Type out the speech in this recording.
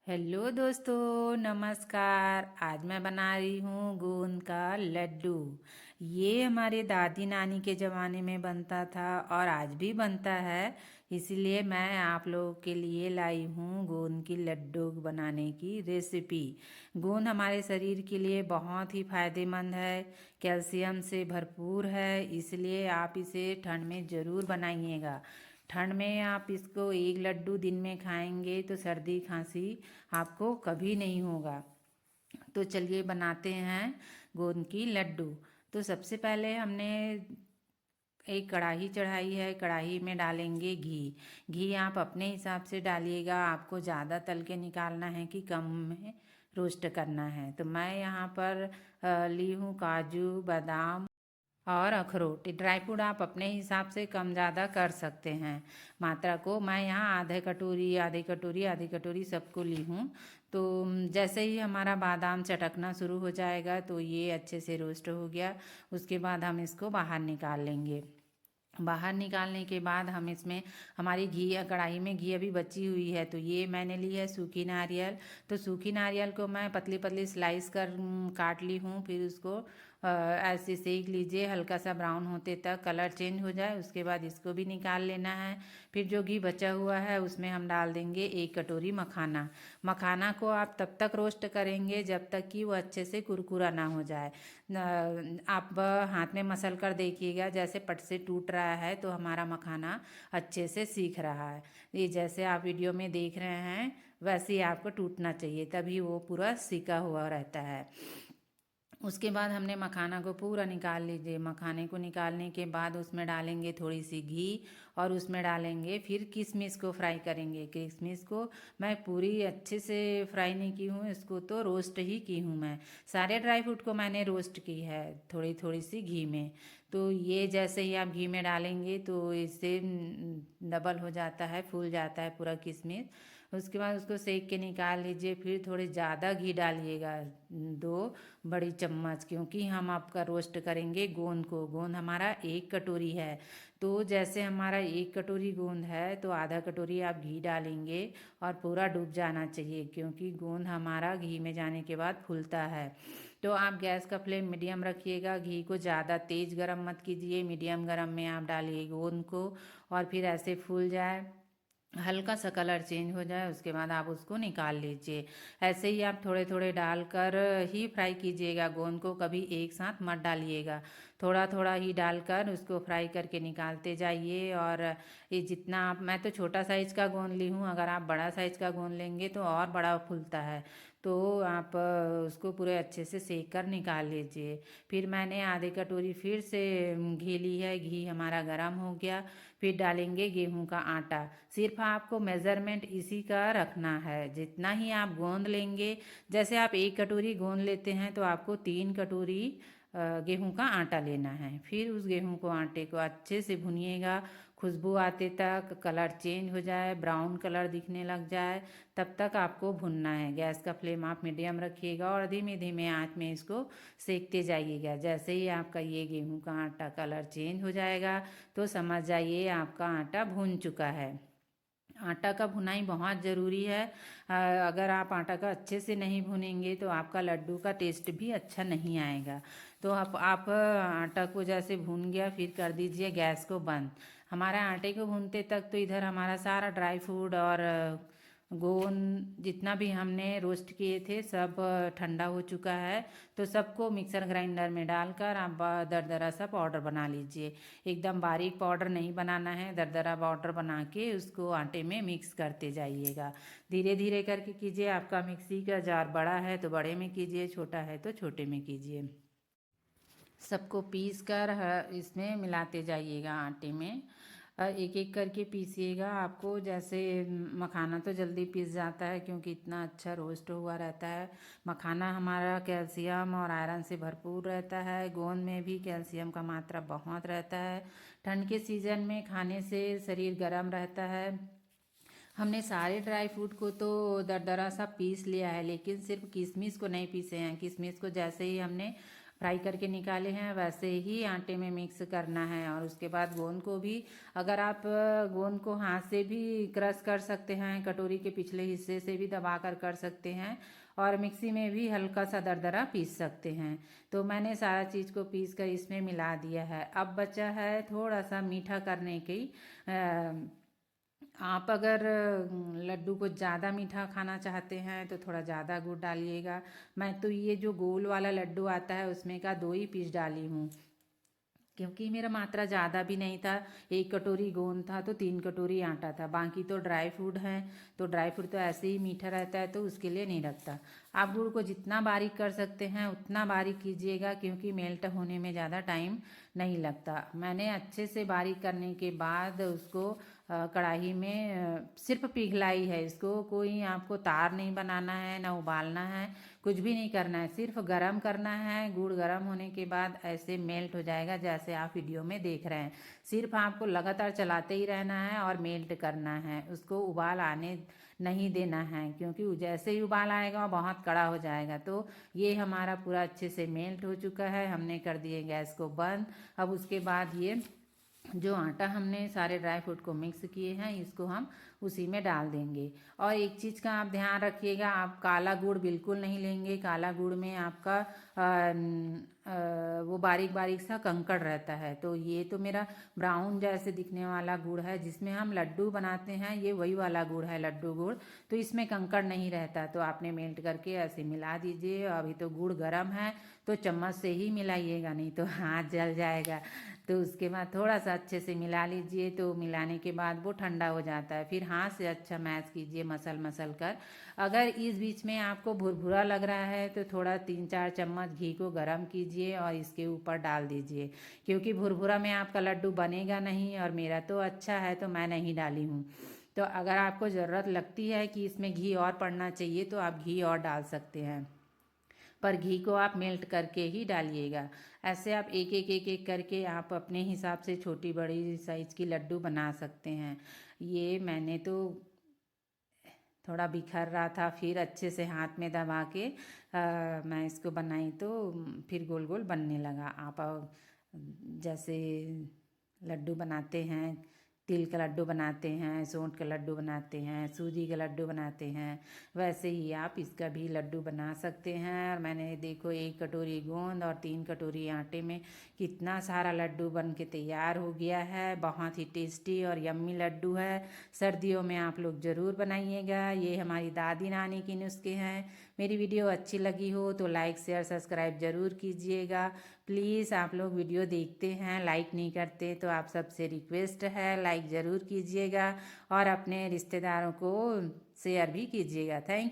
Hello दोस्तों, नमस्कार। आज मैं बना रही हूँ गोंद का लड्डू। ये हमारे दादी नानी के ज़माने में बनता था और आज भी बनता है। इसलिए मैं आप लोगों के लिए लाई हूँ गोंद की लड्डू बनाने की रेसिपी। गोंद हमारे शरीर के लिए बहुत ही फायदेमंद है, कैल्शियम से भरपूर है। इसलिए आप इसे ठंड में ज़रूर बनाइएगा। ठंड में आप इसको एक लड्डू दिन में खाएंगे तो सर्दी खांसी आपको कभी नहीं होगा। तो चलिए बनाते हैं गोंद की लड्डू। तो सबसे पहले हमने एक कढ़ाई चढ़ाई है। कढ़ाई में डालेंगे घी। घी आप अपने हिसाब से डालिएगा, आपको ज़्यादा तल के निकालना है कि कम में रोस्ट करना है। तो मैं यहाँ पर ली हूँ काजू, बादाम और अखरोट। ड्राई फ्रूट आप अपने हिसाब से कम ज़्यादा कर सकते हैं। मात्रा को मैं यहाँ आधी कटोरी सबको ली हूँ। तो जैसे ही हमारा बादाम चटकना शुरू हो जाएगा तो ये अच्छे से रोस्ट हो गया। उसके बाद हम इसको बाहर निकाल लेंगे। बाहर निकालने के बाद हम इसमें हमारी घी या कढ़ाई में घी अभी बची हुई है, तो ये मैंने ली है सूखी नारियल। तो सूखी नारियल को मैं पतली पतली स्लाइस कर काट ली हूँ। फिर उसको ऐसे सेक लीजिए, हल्का सा ब्राउन होते तक कलर चेंज हो जाए। उसके बाद इसको भी निकाल लेना है। फिर जो घी बचा हुआ है उसमें हम डाल देंगे एक कटोरी मखाना। मखाना को आप तब तक रोस्ट करेंगे जब तक कि वो अच्छे से कुरकुरा ना हो जाए। आप हाथ में मसल कर देखिएगा, जैसे पट से टूट रहा है तो हमारा मखाना अच्छे से सीख रहा है। ये जैसे आप वीडियो में देख रहे हैं वैसे ही आपको टूटना चाहिए, तभी वो पूरा सीखा हुआ रहता है। उसके बाद हमने मखाना को पूरा निकाल लीजिए। मखाने को निकालने के बाद उसमें डालेंगे थोड़ी सी घी और उसमें डालेंगे फिर किशमिश को फ्राई करेंगे। किशमिश को मैं पूरी अच्छे से फ्राई नहीं की हूँ, इसको तो रोस्ट ही की हूँ मैं। सारे ड्राई फ्रूट को मैंने रोस्ट की है थोड़ी थोड़ी सी घी में। तो ये जैसे ही आप घी में डालेंगे तो इससे डबल हो जाता है, फूल जाता है पूरा किशमिश। उसके बाद उसको सेक के निकाल लीजिए। फिर थोड़े ज़्यादा घी डालिएगा, 2 बड़ी चम्मच, क्योंकि हम आपका रोस्ट करेंगे गोंद को। गोंद हमारा 1 कटोरी है, तो जैसे हमारा 1 कटोरी गोंद है तो आधा कटोरी आप घी डालेंगे और पूरा डूब जाना चाहिए, क्योंकि गोंद हमारा घी में जाने के बाद फूलता है। तो आप गैस का फ्लेम मीडियम रखिएगा। घी को ज़्यादा तेज़ गरम मत कीजिए, मीडियम गरम में आप डालिए गोंद को। और फिर ऐसे फूल जाए, हल्का सा कलर चेंज हो जाए, उसके बाद आप उसको निकाल लीजिए। ऐसे ही आप थोड़े थोड़े डालकर ही फ्राई कीजिएगा गोंद को, कभी एक साथ मत डालिएगा। थोड़ा थोड़ा ही डालकर उसको फ्राई करके निकालते जाइए। और ये जितना आप, मैं तो छोटा साइज़ का गोंद ली हूँ, अगर आप बड़ा साइज़ का गोंद लेंगे तो और बड़ा फूलता है। तो आप उसको पूरे अच्छे से सेक कर निकाल लीजिए। फिर मैंने आधे कटोरी फिर से घी ली है। घी हमारा गर्म हो गया। फिर डालेंगे गेहूं का आटा। सिर्फ आपको मेज़रमेंट इसी का रखना है, जितना ही आप गोंद लेंगे। जैसे आप 1 कटोरी गोंद लेते हैं तो आपको 3 कटोरी गेहूं का आटा लेना है। फिर उस गेहूं को आटे को अच्छे से भुनिएगा, खुशबू आते तक, कलर चेंज हो जाए, ब्राउन कलर दिखने लग जाए, तब तक आपको भुनना है। गैस का फ्लेम आप मीडियम रखिएगा और धीमे धीमे आंच में इसको सेकते जाइएगा। जैसे ही आपका ये गेहूं का आटा कलर चेंज हो जाएगा तो समझ जाइए आपका आटा भुन चुका है। आटा का भुनाई बहुत ज़रूरी है। अगर आप आटा का अच्छे से नहीं भुनेंगे तो आपका लड्डू का टेस्ट भी अच्छा नहीं आएगा। तो आप आटा को जैसे भून गया फिर कर दीजिए गैस को बंद। हमारा आटे को भूनते तक तो इधर हमारा सारा ड्राई फ्रूट और गोंद जितना भी हमने रोस्ट किए थे सब ठंडा हो चुका है। तो सबको मिक्सर ग्राइंडर में डालकर आप दरदरा सा पाउडर बना लीजिए। एकदम बारीक पाउडर नहीं बनाना है, दरदरा पाउडर बना के उसको आटे में मिक्स करते जाइएगा। धीरे धीरे करके कीजिए। आपका मिक्सी का जार बड़ा है तो बड़े में कीजिए, छोटा है तो छोटे में कीजिए। सबको पीस कर इसमें मिलाते जाइएगा आटे में। एक एक करके पीसिएगा। आपको जैसे मखाना तो जल्दी पीस जाता है क्योंकि इतना अच्छा रोस्ट हुआ रहता है। मखाना हमारा कैल्शियम और आयरन से भरपूर रहता है। गोंद में भी कैल्शियम का मात्रा बहुत रहता है। ठंड के सीज़न में खाने से शरीर गर्म रहता है। हमने सारे ड्राई फ्रूट को तो दरदरा सा पीस लिया है, लेकिन सिर्फ किशमिश को नहीं पीसे हैं। किशमिश को जैसे ही हमने फ्राई करके निकाले हैं वैसे ही आटे में मिक्स करना है। और उसके बाद गोंद को भी, अगर आप गोंद को हाथ से भी क्रश कर सकते हैं, कटोरी के पिछले हिस्से से भी दबा कर सकते हैं, और मिक्सी में भी हल्का सा दरदरा पीस सकते हैं। तो मैंने सारा चीज़ को पीस कर इसमें मिला दिया है। अब बचा है थोड़ा सा मीठा करने की। आप अगर लड्डू को ज़्यादा मीठा खाना चाहते हैं तो थोड़ा ज़्यादा गुड़ डालिएगा। मैं तो ये जो गोल वाला लड्डू आता है उसमें का 2 ही पीस डाली हूँ, क्योंकि मेरा मात्रा ज़्यादा भी नहीं था। 1 कटोरी गोंद था तो 3 कटोरी आटा था। बाकी तो ड्राई फ्रूट है, तो ड्राई फ्रूट तो ऐसे ही मीठा रहता है, तो उसके लिए नहीं रखता। आप गुड़ को जितना बारीक कर सकते हैं उतना बारीक कीजिएगा, क्योंकि मेल्ट होने में ज़्यादा टाइम नहीं लगता। मैंने अच्छे से बारीक करने के बाद उसको कढ़ाई में सिर्फ पिघलाई है। इसको कोई आपको तार नहीं बनाना है, ना उबालना है, कुछ भी नहीं करना है, सिर्फ गरम करना है। गुड़ गरम होने के बाद ऐसे मेल्ट हो जाएगा जैसे आप वीडियो में देख रहे हैं। सिर्फ आपको लगातार चलाते ही रहना है और मेल्ट करना है, उसको उबाल आने नहीं देना है, क्योंकि जैसे ही उबाल आएगा बहुत कड़ा हो जाएगा। तो ये हमारा पूरा अच्छे से मेल्ट हो चुका है। हमने कर दिए गैस को बंद। अब उसके बाद ये जो आटा हमने सारे ड्राई फ्रूट को मिक्स किए हैं इसको हम उसी में डाल देंगे। और एक चीज़ का आप ध्यान रखिएगा, आप काला गुड़ बिल्कुल नहीं लेंगे। काला गुड़ में आपका वो बारीक बारीक सा कंकड़ रहता है। तो ये तो मेरा ब्राउन जैसे दिखने वाला गुड़ है, जिसमें हम लड्डू बनाते हैं, ये वही वाला गुड़ है, लड्डू गुड़। तो इसमें कंकड़ नहीं रहता। तो आपने मेल्ट करके ऐसे मिला दीजिए। अभी तो गुड़ गर्म है तो चम्मच से ही मिलाइएगा, नहीं तो हाथ जल जाएगा। तो उसके बाद थोड़ा सा अच्छे से मिला लीजिए। तो मिलाने के बाद वो ठंडा हो जाता है, फिर हाथ से अच्छा मैश कीजिए मसल कर। अगर इस बीच में आपको भुरभुरा लग रहा है तो थोड़ा 3-4 चम्मच घी को गर्म कीजिए और इसके ऊपर डाल दीजिए, क्योंकि भुरभुरा में आपका लड्डू बनेगा नहीं। और मेरा तो अच्छा है तो मैं नहीं डाली हूँ। तो अगर आपको ज़रूरत लगती है कि इसमें घी और पड़ना चाहिए तो आप घी और डाल सकते हैं, पर घी को आप मेल्ट करके ही डालिएगा। ऐसे आप एक एक करके आप अपने हिसाब से छोटी बड़ी साइज़ की लड्डू बना सकते हैं। ये मैंने तो थोड़ा बिखर रहा था, फिर अच्छे से हाथ में दबा के मैं इसको बनाई तो फिर गोल गोल बनने लगा। आप जैसे लड्डू बनाते हैं, तिल का लड्डू बनाते हैं, सोंठ का लड्डू बनाते हैं, सूजी का लड्डू बनाते हैं, वैसे ही आप इसका भी लड्डू बना सकते हैं। और मैंने देखो 1 कटोरी गोंद और 3 कटोरी आटे में कितना सारा लड्डू बन के तैयार हो गया है। बहुत ही टेस्टी और यम्मी लड्डू है। सर्दियों में आप लोग ज़रूर बनाइएगा। ये हमारी दादी नानी के नुस्खे हैं। मेरी वीडियो अच्छी लगी हो तो लाइक शेयर सब्सक्राइब ज़रूर कीजिएगा। प्लीज़ आप लोग वीडियो देखते हैं, लाइक नहीं करते, तो आप सबसे रिक्वेस्ट है लाइक ज़रूर कीजिएगा और अपने रिश्तेदारों को शेयर भी कीजिएगा। Thank you.